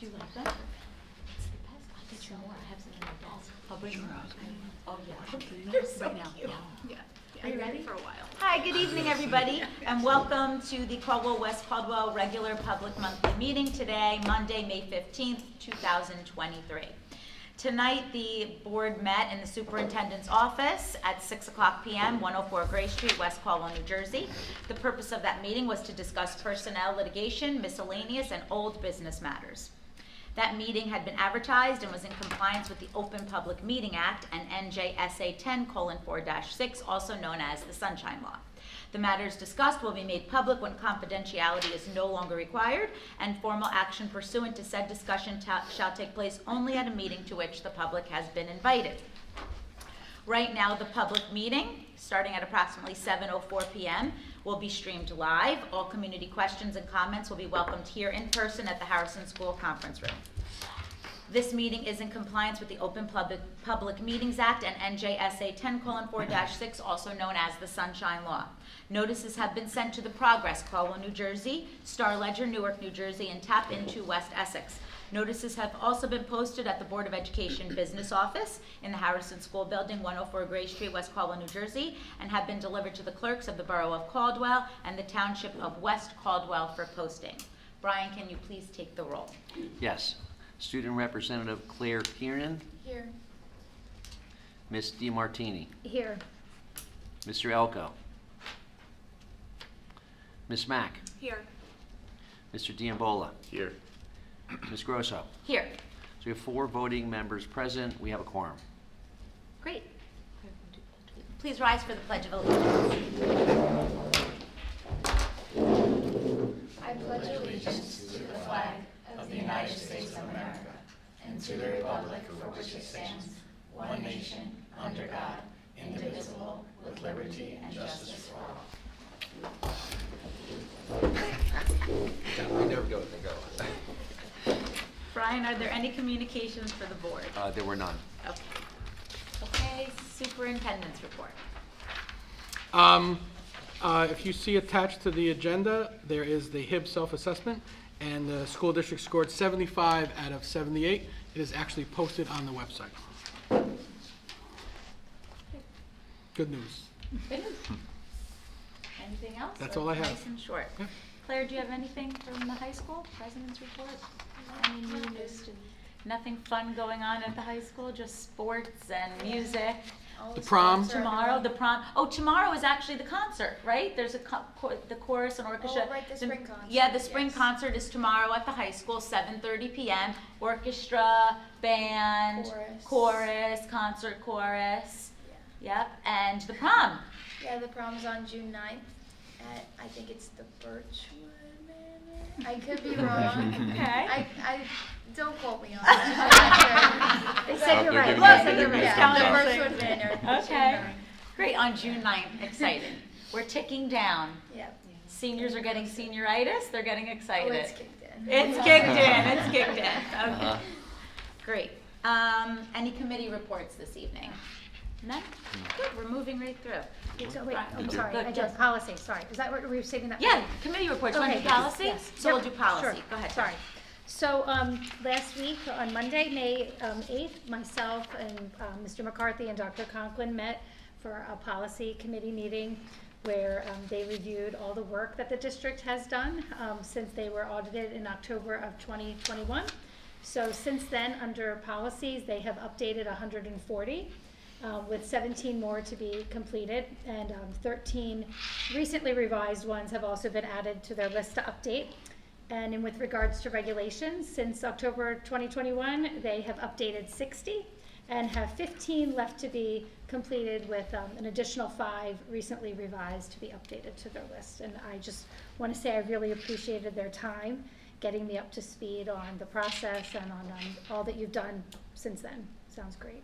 Do you like that? It's the best. I'll get you more. I have some in my desk. I'll bring them out. Oh, yeah. You're so right now. cute. Yeah. Are you ready? For a while. Hi, good evening, everybody, and welcome to the Caldwell-West Caldwell regular public monthly meeting today, Monday, May 15th, 2023. Tonight, the board met in the superintendent's office at 6 o'clock p.m., 104 Gray Street, West Caldwell, New Jersey. The purpose of that meeting was to discuss personnel litigation, miscellaneous, and old business matters. That meeting had been advertised and was in compliance with the Open Public Meeting Act and NJSA 10:4-6, also known as the Sunshine Law. The matters discussed will be made public when confidentiality is no longer required, and formal action pursuant to said discussion shall take place only at a meeting to which the public has been invited. Right now, the public meeting, starting at approximately 7:04 p.m., will be streamed live. All community questions and comments will be welcomed here in person at the Harrison School Conference Room. This meeting is in compliance with the Open Public Meetings Act and NJSA 10:4-6, also known as the Sunshine Law. Notices have been sent to The Progress, Caldwell, New Jersey, Star Ledger, Newark, New Jersey, and Tap Into, West Essex. Notices have also been posted at the Board of Education Business Office in the Harrison School Building, 104 Gray Street, West Caldwell, New Jersey, and have been delivered to the clerks of the Borough of Caldwell and the Township of West Caldwell for posting. Brian, can you please take the roll? Yes. Student Representative Claire Kieran. Here. Ms. DiMartini. Here. Mr. Elko. Ms. Mack. Here. Mr. Diambola. Here. Ms. Grosso. Here. So we have 4 voting members present. We have a quorum. Great. Please rise for the Pledge of Allegiance. I pledge allegiance to the flag of the United States of America and to the republic for which it stands, one nation, under God, indivisible, with liberty and justice for all. We never go with the go. Brian, are there any communications for the board? There were none. Okay. Okay, superintendent's report. If you see attached to the agenda, there is the HIB self-assessment, and the school district scored 75 out of 78. It is actually posted on the website. Good news. Good news. Anything else? That's Or all I have. Nice and short. Yeah. Claire, do you have anything from the high school? President's report? Any new news? Nothing fun going on at the high school? Just sports and music? The prom. Tomorrow, the prom. Oh, tomorrow is actually the concert, right? There's the chorus and orchestra. Oh, right, the spring concert. Yeah, the spring Yes. concert is tomorrow at the high school, 7:30 p.m. Orchestra, band, chorus, concert chorus. Yeah. Yep, and the prom. Yeah, the prom's on June 9th at, I think it's the Birchwood Manor. I could be wrong. Okay. I don't quote me on that. They said you're They're right. giving Well, you- so they're the giving you- calendar. Yeah, the Birchwood Manor. Okay. Great, on June 9th, exciting. We're ticking down. Yep. Seniors are getting senioritis, they're getting Oh, excited. it's kicked in. It's kicked in, it's kicked in. Okay. Great. Any committee reports this evening? None? Good, we're moving right through. So wait, I'm Good, sorry, I good. did policy, sorry. Is that what we were saving that? Yeah, committee reports. You want to do Okay, policy? yes. So we'll Yep, do policy. sure. Go ahead. Sorry. So last week, on Monday, May 8th, myself and Mr. McCarthy and Dr. Conklin met for a policy committee meeting where they reviewed all the work that the district has done since they were audited in October of 2021. So since then, under policies, they have updated 140. With 17 more to be completed, and 13 recently revised ones have also been added to their list to update. And with regards to regulations, since October 2021, they have updated 60 and have 15 left to be completed, with an additional 5 recently revised to be updated to their list. And I just want to say I really appreciated their time getting me up to speed on the process and on all that you've done since then. Sounds great.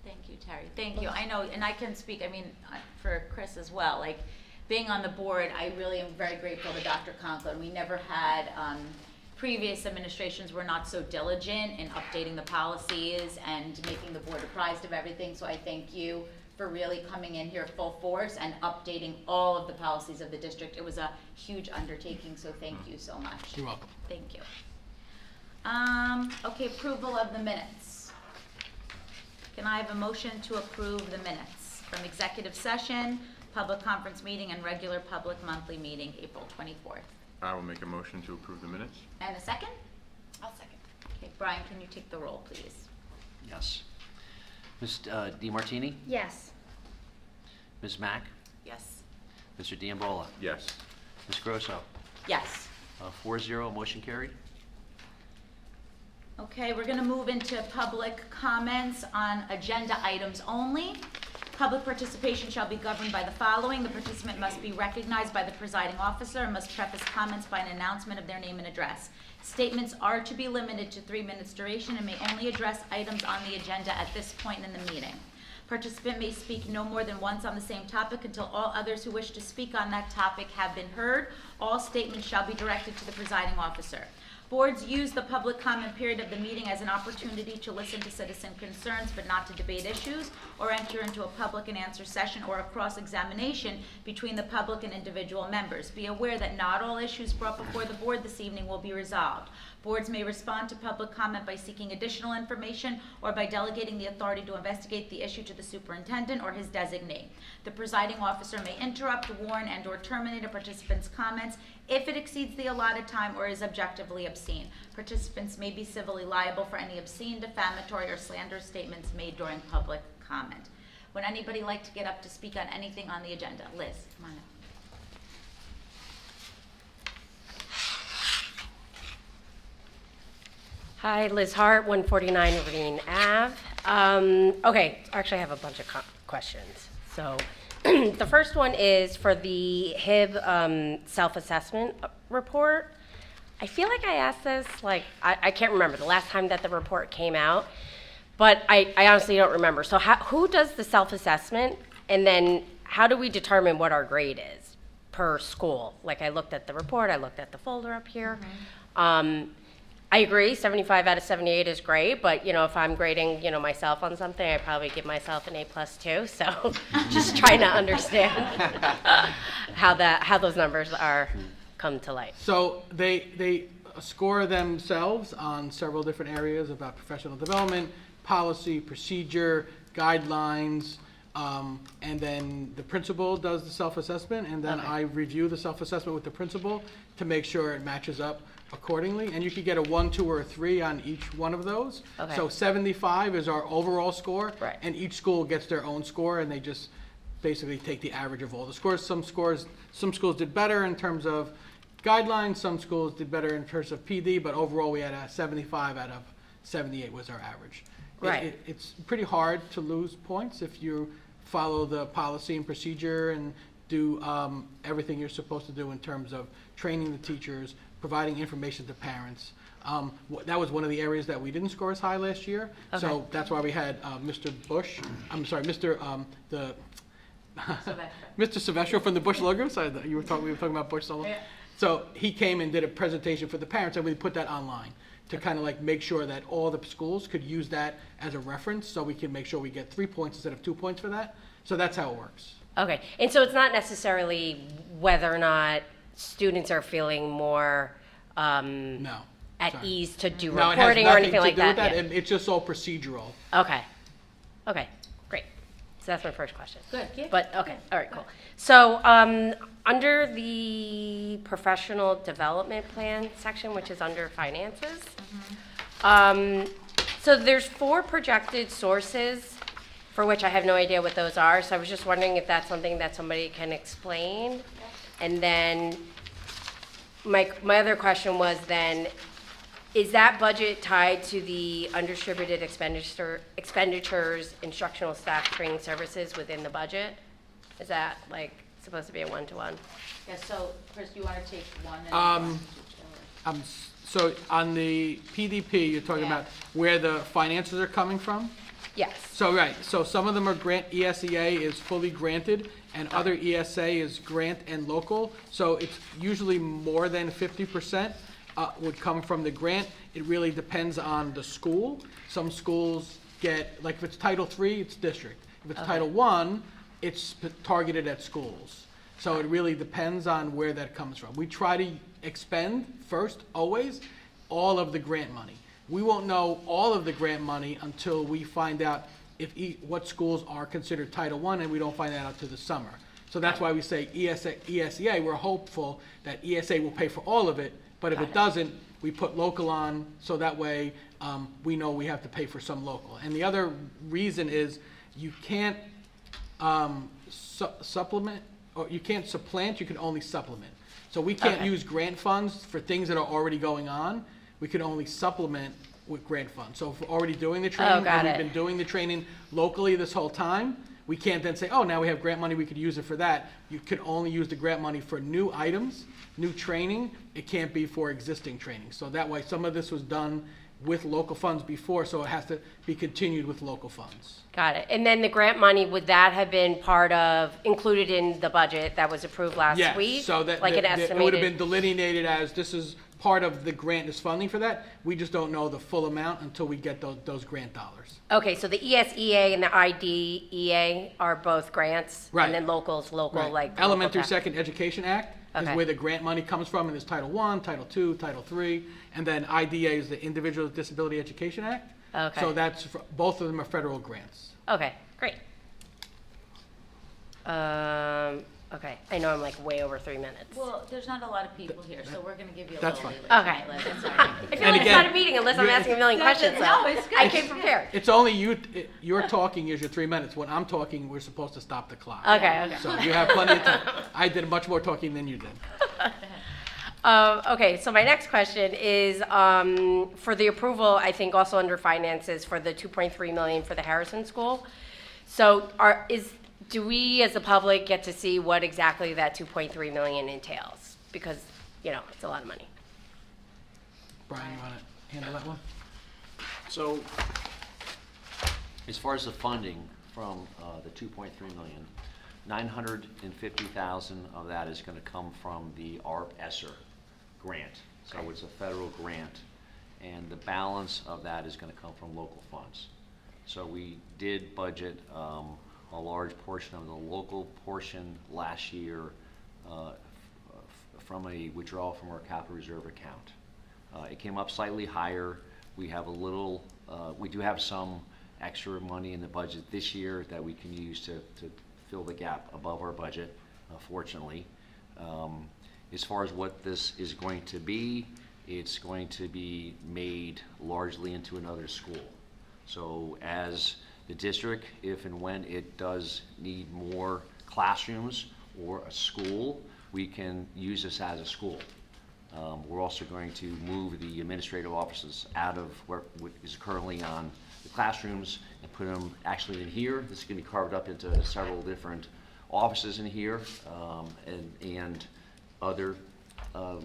Thank you, Terry. Thank you. I know, and I can speak, I mean, for Chris as well, like, being on the board, I really am very grateful to Dr. Conklin. We never had, previous administrations were not so diligent in updating the policies and making the board apprised of everything, so I thank you for really coming in here full force and updating all of the policies of the district. It was a huge undertaking, so thank you so much. You're welcome. Thank you. Okay, approval of the minutes. Can I have a motion to approve the minutes from executive session, public conference meeting, and regular public monthly meeting, April 24th? I will make a motion to approve the minutes. And a second? I'll second. Okay, Brian, can you take the roll, please? Yes. Ms. DeMartini? Yes. Ms. Mack? Yes. Mr. Diambola? Yes. Ms. Grosso? Yes. 4-0, motion carried. Okay, we're going to move into public comments on agenda items only. Public participation shall be governed by the following. The participant must be recognized by the presiding officer and must preface comments by an announcement of their name and address. Statements are to be limited to 3 minutes duration and may only address items on the agenda at this point in the meeting. Participant may speak no more than once on the same topic until all others who wish to speak on that topic have been heard. All statements shall be directed to the presiding officer. Boards use the public comment period of the meeting as an opportunity to listen to citizen concerns but not to debate issues or enter into a public and answer session or a cross-examination between the public and individual members. Be aware that not all issues brought before the board this evening will be resolved. Boards may respond to public comment by seeking additional information or by delegating the authority to investigate the issue to the superintendent or his designee. The presiding officer may interrupt, warn, and/or terminate a participant's comments if it exceeds the allotted time or is objectively obscene. Participants may be civilly liable for any obscene, defamatory, or slanderous statements made during public comment. Would anybody like to get up to speak on anything on the agenda? Liz, come on up. Hi, Liz Hart, 149 Green Ave. Okay, actually I have a bunch of questions. So the first one is for the HIB self-assessment report. I feel like I asked this, I can't remember the last time that the report came out, but I honestly don't remember. So who does the self-assessment, and then how do we determine what our grade is per school? Like, I looked at the report, I looked at the folder up here. I agree, 75 out of 78 is great, but if I'm grading, myself on something, I probably give myself an A+ too. So just trying to understand how those numbers come to light. So they score themselves on several different areas about professional development, policy, procedure, guidelines, and then the principal does the self-assessment, and then I review the self-assessment with the principal to make sure it matches up accordingly. And you could get a 1, 2, or a 3 on each one of those. Okay. So 75 is our overall score, Right. and each school gets their own score, and they just basically take the average of all the scores. Some schools did better in terms of guidelines, some schools did better in terms of PD, but overall we had a 75 out of 78 was our average. Right. It's pretty hard to lose points if you follow the policy and procedure and do everything you're supposed to do in terms of training the teachers, providing information to parents. That was one of the areas that we didn't score as high last year. Okay. So that's why we had Mr. Bush, Mr. Mr. Silvestro from the Bush Law Group. So we were talking about Bush Solo. Yeah. So he came and did a presentation for the parents, and we put that online to kind of make sure that all the schools could use that as a reference, so we can make sure we get 3 points instead of 2 points for that. So that's how it works. Okay, and so it's not necessarily whether or not students are feeling more No. at Sorry. ease to do No, it has reporting or nothing anything to like do that. with that. Yeah. It's just all procedural. Okay, great. So that's my first question. Good, yeah. But, okay, all right, cool. So under the professional development plan section, which is under finances, so there's 4 projected sources for which I have no idea what those are. So I was just wondering if that's something that somebody can explain. And then my other question was then, is that budget tied to the undistributed expenditures, instructional staff training services within the budget? Is that supposed to be a 1-to-1? Yeah, so Chris, do you want to take one and So on the PDP, you're talking Yeah. about where the finances are coming from? Yes. So, right, so some of them are ESEA is fully granted, and other ESA is grant and local. So it's usually more than 50% would come from the grant. It really depends on the school. Some schools get, if it's Title III, it's district. If it's Title I, it's targeted at schools. So it really depends on where that comes from. We try to expend first, always, all of the grant money. We won't know all of the grant money until we find out what schools are considered Title I, and we don't find that out till the summer. So that's why we say ESEA, we're hopeful that ESA will pay for all of it, but if it doesn't, we put local on, so that way we know we have to pay for some local. And the other reason is you can't supplement, or you can't supplant, you can only supplement. So we can't use grant funds for things that are already going on. We can only supplement with grant funds. So if we're already doing the training, and we've been doing the training locally this whole time, we can't then say, oh, now we have grant money, we could use it for that. You could only use the grant money for new items, new training. It can't be for existing training. So that way, some of this was done with local funds before, so it has to be continued with local funds. Got it. And then the grant money, would that have been included in the budget that was approved last week? So that like an estimated? It would have been delineated as this is part of the grant is funding for that. We just don't know the full amount until we get those grant dollars. Okay, so the ESEA and the IDEA are both grants? Right. And then local, Right. like. Elementary local Second Education Act is where the grant money comes from, and there's Title I, Title II, Title III, and then IDEA is the Individual with Disability Education Act. Okay. So that's, both of them are federal grants. Okay, great. Okay, I know I'm like way over 3 minutes. Well, there's not a lot of people here, so we're going to give you a That's little fine. leeway. Okay. That's all right. I feel And like it's again, not a meeting unless I'm asking a million questions. no, so it's good. I came prepared. It's only you, you're talking is your 3 minutes. When I'm talking, we're supposed to stop the clock. Okay. So you have plenty of time. I did much more talking than you did. Okay, so my next question is for the approval, I think also under finances for the 2.3 million for the Harrison School. So do we as the public get to see what exactly that 2.3 million entails? Because, it's a lot of money. Brian, you want to handle that one? So, as far as the funding from the 2.3 million, 950,000 of that is going to come from the ARP ESSER grant. So it's a federal grant, and the balance of that is going to come from local funds. So we did budget a large portion of the local portion last year from a withdrawal from our capital reserve account. It came up slightly higher. We have we do have some extra money in the budget this year that we can use to fill the gap above our budget, fortunately. As far as what this is going to be, it's going to be made largely into another school. So as the district, if and when it does need more classrooms or a school, we can use this as a school. We're also going to move the administrative offices out of what is currently on the classrooms and put them actually in here. This is going to be carved up into several different offices in here, and other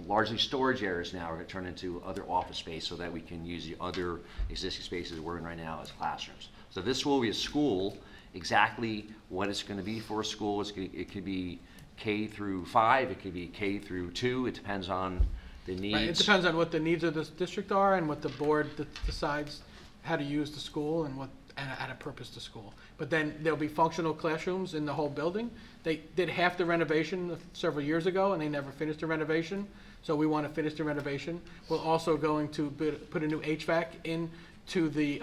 largely storage areas now are going to turn into other office space so that we can use the other existing spaces we're in right now as classrooms. So this will be a school. Exactly what it's going to be for a school, it could be K through 5, it could be K through 2. It depends on the needs. Right, it depends on what the needs of this district are and what the board decides how to use the school and add a purpose to school. But then there'll be functional classrooms in the whole building. They did half the renovation several years ago, and they never finished the renovation. So we want to finish the renovation. We're also going to put a new HVAC into the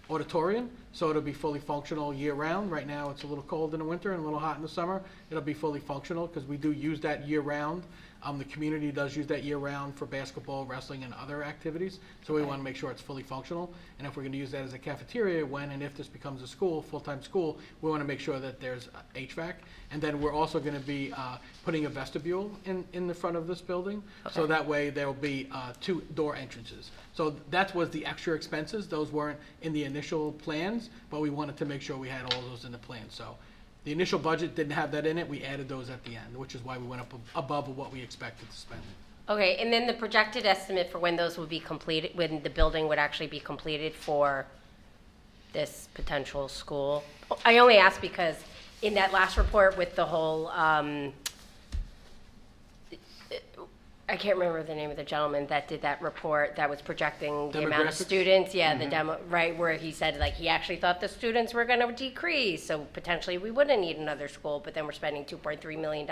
auditorium, so it'll be fully functional year-round. Right now, it's a little cold in the winter and a little hot in the summer. It'll be fully functional because we do use that year-round. The community does use that year-round for basketball, wrestling, and other activities. So we want to make sure it's fully functional. And if we're going to use that as a cafeteria, when and if this becomes a school, full-time school, we want to make sure that there's HVAC. And then we're also going to be putting a vestibule in the front of this building. Okay. So that way there will be 2 door entrances. So that was the extra expenses. Those weren't in the initial plans, but we wanted to make sure we had all those in the plan. So the initial budget didn't have that in it. We added those at the end, which is why we went up above what we expected to spend. Okay, and then the projected estimate for when those would be completed, when the building would actually be completed for this potential school? I only ask because in that last report with the whole, I can't remember the name of the gentleman that did that report that was projecting the amount of students. Yeah, the demo, right, where he said like he actually thought the students were going to decrease, so potentially we wouldn't need another school, but then we're spending $2.3 million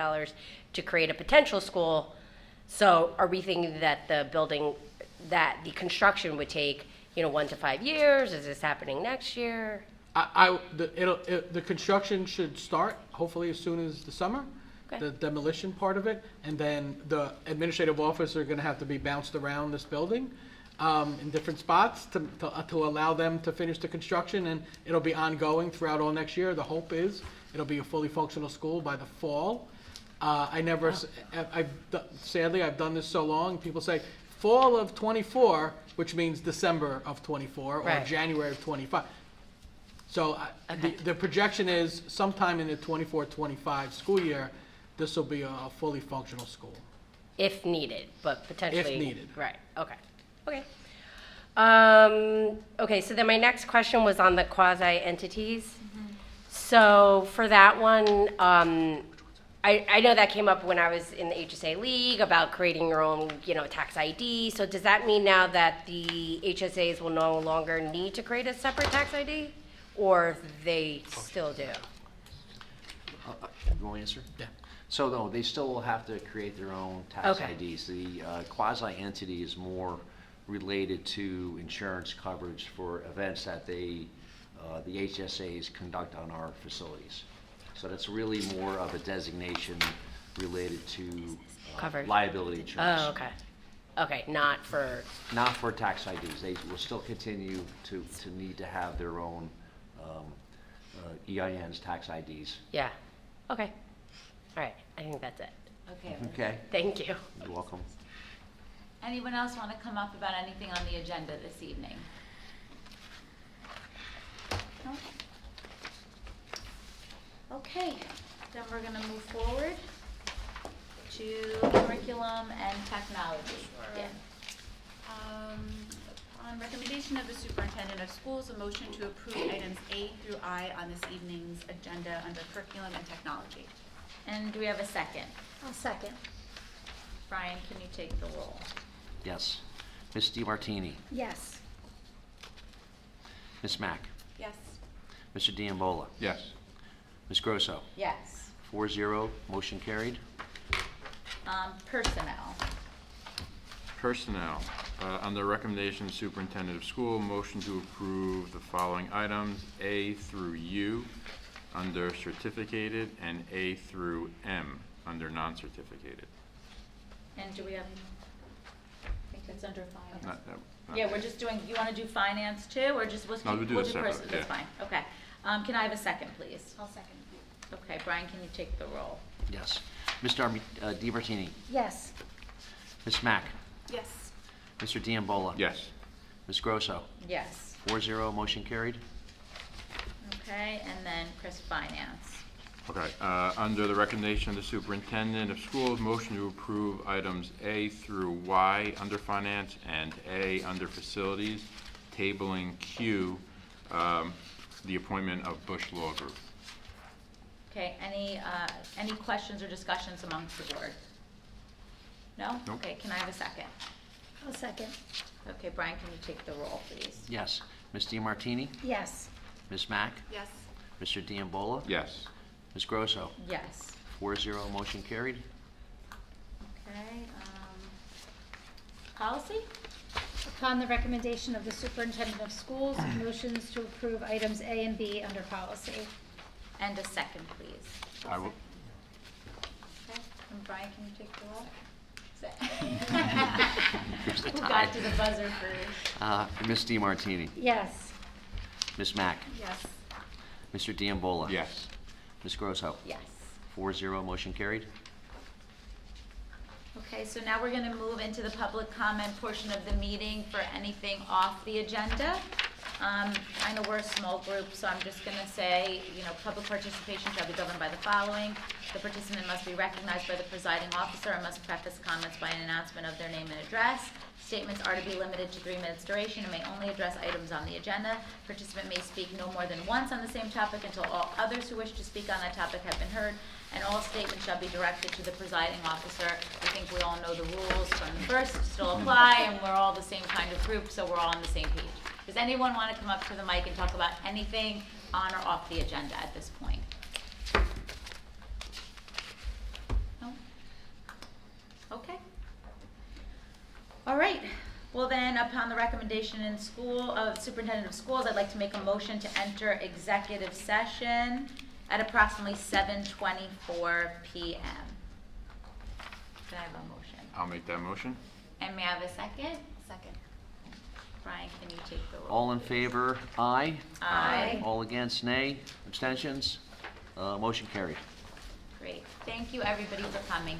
to create a potential school. So are we thinking that the building that the construction would take, 1 to 5 years? Is this happening next year? The construction should start hopefully as soon as the summer, Okay. the demolition part of it, and then the administrative office are gonna have to be bounced around this building in different spots to allow them to finish the construction, and it'll be ongoing throughout all next year. The hope is it'll be a fully functional school by the fall. Sadly, I've done this so long, people say fall of '24, which means December of '24 or Right. January of '25. So the projection is sometime in the '24-25 school year, this will be a fully functional school. If needed, but potentially. If needed. Right, okay. Okay, so then my next question was on the quasi-entities. So for that one, I know that came up when I was in the HSA League about creating your own, tax ID. So does that mean now that the HSAs will no longer need to create a separate tax ID? Or they still do? You want to answer? Yeah. So no, they still will have to create their own tax Okay. IDs. The quasi-entity is more related to insurance coverage for events that the HSAs conduct on our facilities. So that's really more of a designation related to Covered. liability insurance. Oh, okay. Okay, not for, Not for tax IDs. They will still continue to need to have their own EINs, tax IDs. yeah. Okay. All right, I think that's it. Okay. Okay? Thank you. You're welcome. Anyone else want to come up about anything on the agenda this evening? No? Okay, then we're going to move forward to curriculum and technology. Sure. On recommendation of the superintendent of schools, a motion to approve items A through I on this evening's agenda under curriculum and technology. And do we have a second? I'll second. Brian, can you take the roll? Yes. Ms. DiMartini, Yes. Ms. Mack, Yes. Mr. Diambola, Yes. Ms. Grosso. Yes. 4-0, motion carried. Personnel. Personnel, under recommendation of superintendent of school, motion to approve the following items, A through U under certificated and A through M under non-certificated. And do we have, I think that's under finance. Not Yeah, we're just doing, you want to do finance too, or just, No, we'll do we'll this do separately, That's yeah. fine, okay. Can I have a second, please? I'll second. Okay, Brian, can you take the roll? Yes. Ms. DiMartini, Yes. Ms. Mack, Yes. Mr. Diambola. Yes. Ms. Grosso. Yes. 4-0, motion carried. Okay, and then Chris, finance. Okay, under the recommendation of the superintendent of schools, motion to approve items A through Y under finance and A under facilities, tabling Q, the appointment of Bush Law Group. Okay, any questions or discussions amongst the board? No? Nope. Okay, can I have a second? I'll second. Okay, Brian, can you take the roll, please? Yes. Ms. DiMartini, Yes. Ms. Mack, Yes. Mr. Diambola. Yes. Ms. Grosso. Yes. 4-0, motion carried. Okay, policy? Upon the recommendation of the superintendent of schools, motions to approve items A and B under policy. And a second, please. I will, Okay, and Brian, can you take the roll? Here's the Who tie. got to the buzzer first? Ms. DiMartini, Yes. Ms. Mack, Yes. Mr. Diambola. yes. Ms. Grosso. Yes. 4-0, motion carried. Okay, so now we're gonna move into the public comment portion of the meeting for anything off the agenda. I know we're a small group, so I'm just gonna say, public participation shall be governed by the following. The participant must be recognized by the presiding officer and must preface comments by an announcement of their name and address. Statements are to be limited to 3 minutes duration and may only address items on the agenda. Participant may speak no more than once on the same topic until all others who wish to speak on that topic have been heard, and all statements shall be directed to the presiding officer. I think we all know the rules from the first still apply, and we're all the same kind of group, so we're all on the same page. Does anyone want to come up to the mic and talk about anything on or off the agenda at this point? No? Okay. All right, Well then, upon the recommendation in school, of superintendent of schools, I'd like to make a motion to enter executive session at approximately 7:24 p.m. Can I have a motion? I'll make that motion. And may I have a second? Second. Brian, can you take the roll? All in favor, aye. Aye. All against, nay. Abstentions? Motion carried. Great. Thank you, everybody, for coming.